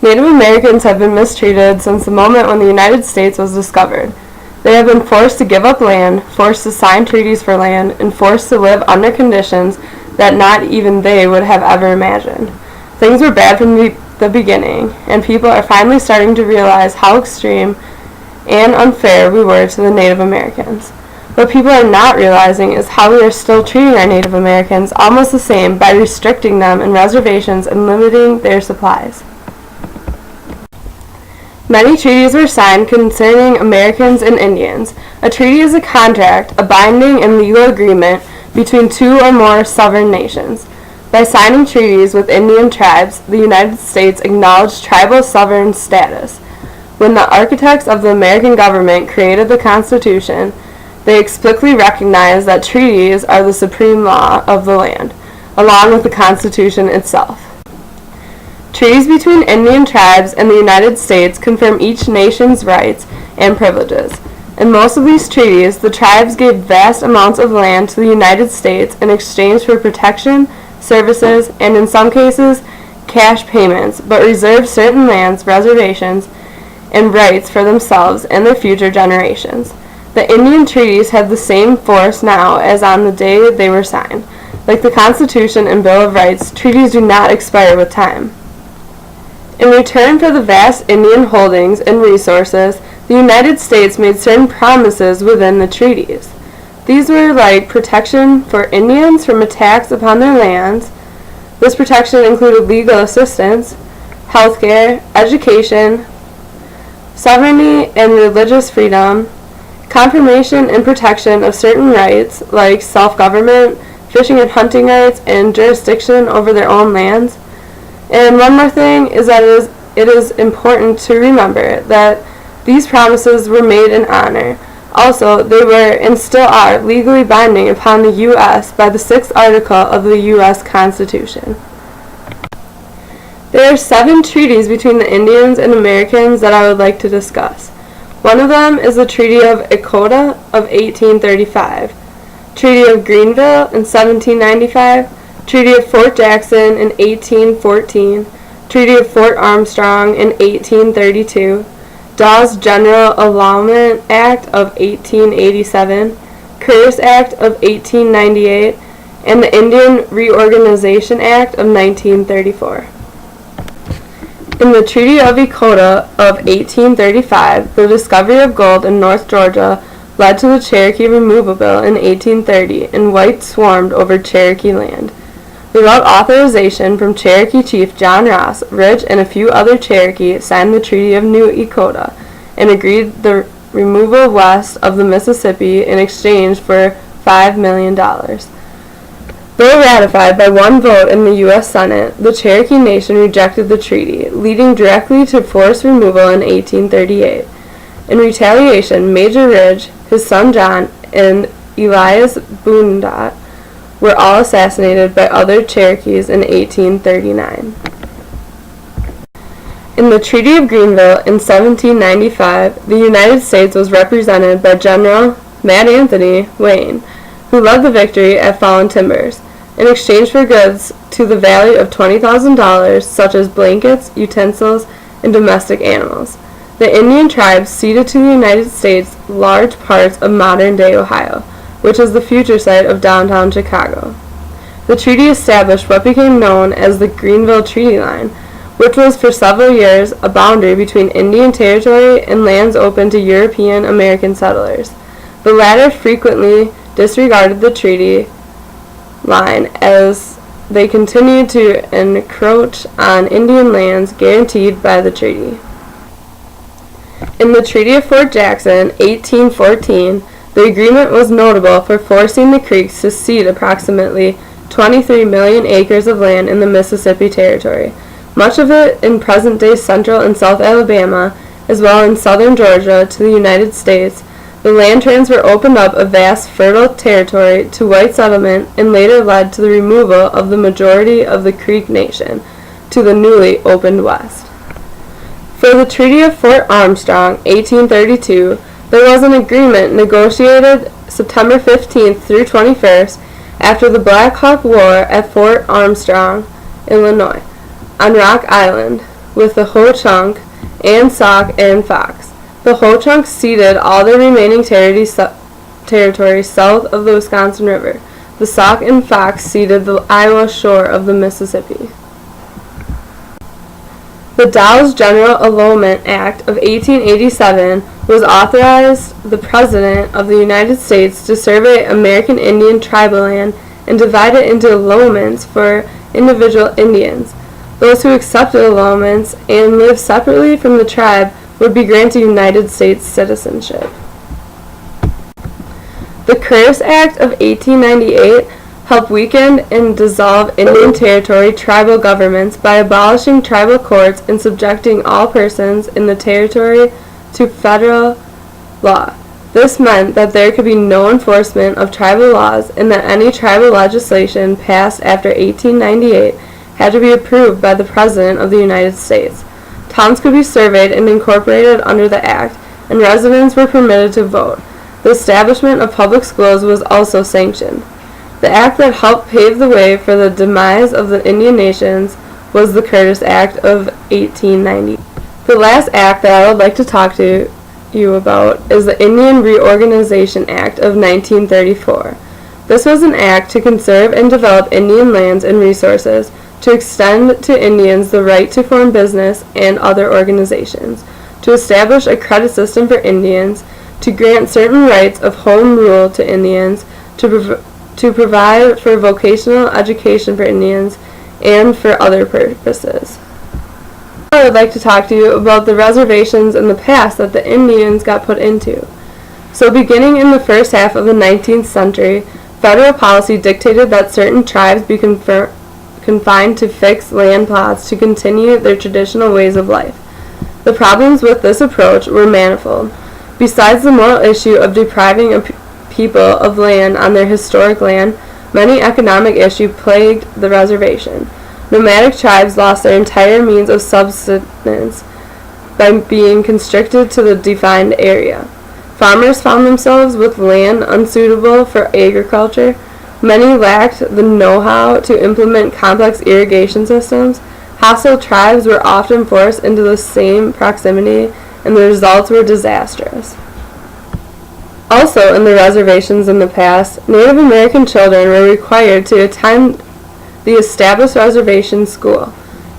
Native Americans have been mistreated since the moment when the United States was discovered. They have been forced to give up land, forced to sign treaties for land, and forced to live under conditions that not even they would have ever imagined. Things were bad from the beginning, and people are finally starting to realize how extreme and unfair we were to the Native Americans. What people are not realizing is how we are still treating our Native Americans almost the same by restricting them in reservations and limiting their supplies. Many treaties were signed concerning Americans and Indians. A treaty is a contract, a binding and legal agreement between two or more sovereign nations. By signing treaties with Indian tribes, the United States acknowledged tribal sovereign status. When the architects of the American government created the Constitution, they explicitly recognized that treaties are the supreme law of the land, along with the Constitution itself. Treaties between Indian tribes and the United States confirm each nation's rights and privileges. In most of these treaties, the tribes gave vast amounts of land to the United States in exchange for protection, services, and in some cases, cash payments, but reserved certain lands, reservations, and rights for themselves and their future generations. The Indian treaties have the same force now as on the day they were signed. Like the Constitution and Bill of Rights, treaties do not expire with time. In return for the vast Indian holdings and resources, the United States made certain promises within the treaties. These were like protection for Indians from attacks upon their lands. This protection included legal assistance, health care, education, sovereignty and religious freedom, confirmation and protection of certain rights like self-government, fishing and hunting rights, and jurisdiction over their own lands. And one more thing is that it is important to remember that these promises were made in honor. Also, they were and still are legally binding upon the U.S. by the 6th Article of the U.S. Constitution. There are 7 treaties between the Indians and Americans that I would like to discuss. One of them is the Treaty of Echota of 1835, Treaty of Greenville in 1795, Treaty of Fort Jackson in 1814, Treaty of Fort Armstrong in 1832, Dawes General Allowance Act of 1887, Curtis Act of 1898, and the Indian Reorganization Act of 1934. In the Treaty of Echota of 1835, the discovery of gold in North Georgia led to the Cherokee Removal Bill in 1830, and whites swarmed over Cherokee land. Without authorization from Cherokee Chief John Ross, Ridge and a few other Cherokee signed the Treaty of New Echota and agreed the removal west of the Mississippi in exchange for $5 million. Though ratified by one vote in the U.S. Senate, the Cherokee Nation rejected the treaty, leading directly to forced removal in 1838. In retaliation, Major Ridge, his son John, and Elias Boondat were all assassinated by other Cherokees in 1839. In the Treaty of Greenville in 1795, the United States was represented by General Mad Anthony Wayne, who led the victory at Fallen Timbers, in exchange for goods to the value of $20,000 such as blankets, utensils, and domestic animals. The Indian tribes ceded to the United States large parts of modern-day Ohio, which is the future site of downtown Chicago. The treaty established what became known as the Greenville Treaty Line, which was for several years a boundary between Indian territory and lands open to European American settlers. The latter frequently disregarded the treaty line as they continued to encroach on Indian lands guaranteed by the treaty. In the Treaty of Fort Jackson, 1814, the agreement was notable for forcing the Creeks to cede approximately 23 million acres of land in the Mississippi Territory, much of it in present-day central and south Alabama, as well as in southern Georgia, to the United States. The land transfer opened up a vast fertile territory to white settlement and later led to the removal of the majority of the Creek Nation to the newly opened West. For the Treaty of Fort Armstrong, 1832, there was an agreement negotiated September 15th through 21st after the Black Hawk War at Fort Armstrong, Illinois, on Rock Island, with the Ho-Chunk and Sauk and Fox. The Ho-Chunk ceded all their remaining territory south of the Wisconsin River. The Sauk and Fox ceded the Iowa shore of the Mississippi. The Dawes General Allotment Act of 1887 was authorized the President of the United States to survey American Indian tribal land and divide it into allotments for individual Indians. Those who accepted allotments and lived separately from the tribe would be granted United States citizenship. The Curtis Act of 1898 helped weaken and dissolve Indian Territory tribal governments by abolishing tribal courts and subjecting all persons in the territory to federal law. This meant that there could be no enforcement of tribal laws and that any tribal legislation passed after 1898 had to be approved by the President of the United States. Towns could be surveyed and incorporated under the Act, and residents were permitted to vote. The establishment of public schools was also sanctioned. The act that helped pave the way for the demise of the Indian nations was the Curtis Act of 1890. The last act that I would like to talk to you about is the Indian Reorganization Act of 1934. This was an act to conserve and develop Indian lands and resources, to extend to Indians the right to form business and other organizations, to establish a credit system for Indians, to grant certain rights of home rule to Indians, to provide for vocational education for Indians, and for other purposes. I would like to talk to you about the reservations in the past that the Indians got put into. So beginning in the first half of the 19th century, federal policy dictated that certain tribes be confined to fixed land plots to continue their traditional ways of life. The problems with this approach were manifold. Besides the moral issue of depriving a people of land on their historic land, many economic issues plagued the reservation. Nomadic tribes lost their entire means of subsistence by being constricted to the defined area. Farmers found themselves with land unsuitable for agriculture. Many lacked the know-how to implement complex irrigation systems. Hostile tribes were often forced into the same proximity, and the results were disastrous. Also, in the reservations in the past, Native American children were required to attend the established reservation school.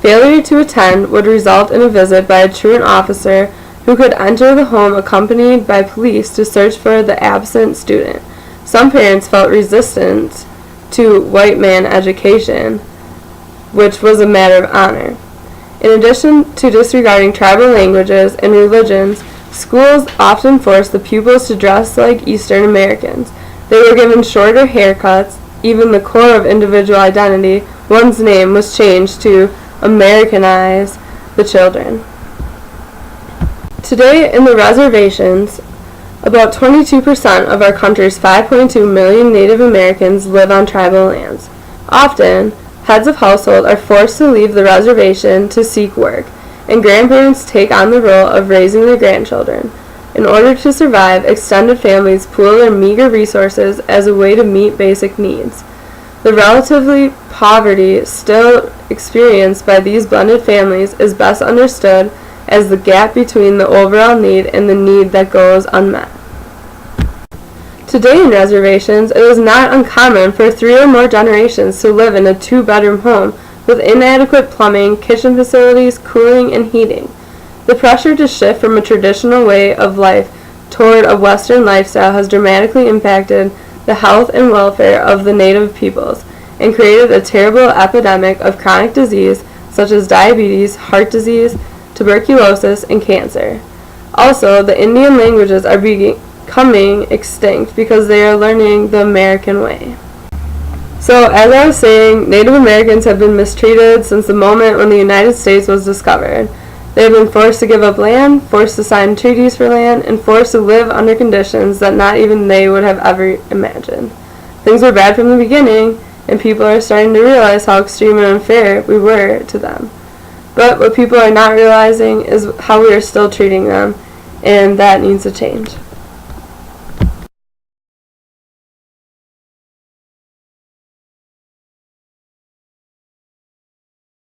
Failure to attend would result in a visit by a truant officer who could enter the home accompanied by police to search for the absent student. Some parents felt resistant to white man education, which was a matter of honor. In addition to disregarding tribal languages and religions, schools often forced the pupils to dress like Eastern Americans. They were given shorter haircuts. Even the core of individual identity, one's name, was changed to Americanize the children. Today, in the reservations, about 22% of our country's 5.2 million Native Americans live on tribal lands. Often, heads of household are forced to leave the reservation to seek work, and grandparents take on the role of raising their grandchildren. In order to survive, extended families pool their meager resources as a way to meet basic needs. The relative poverty still experienced by these blended families is best understood as the gap between the overall need and the need that goes unmet. Today in reservations, it is not uncommon for 3 or more generations to live in a 2-bedroom home with inadequate plumbing, kitchen facilities, cooling, and heating. The pressure to shift from a traditional way of life toward a Western lifestyle has dramatically impacted the health and welfare of the Native peoples and created a terrible epidemic of chronic disease such as diabetes, heart disease, tuberculosis, and cancer. Also, the Indian languages are becoming extinct because they are learning the American way. So, as I was saying, Native Americans have been mistreated since the moment when the United States was discovered. They have been forced to give up land, forced to sign treaties for land, and forced to live under conditions that not even they would have ever imagined. Things were bad from the beginning, and people are starting to realize how extreme and unfair we were to them. But what people are not realizing is how we are still treating them, and that needs to change.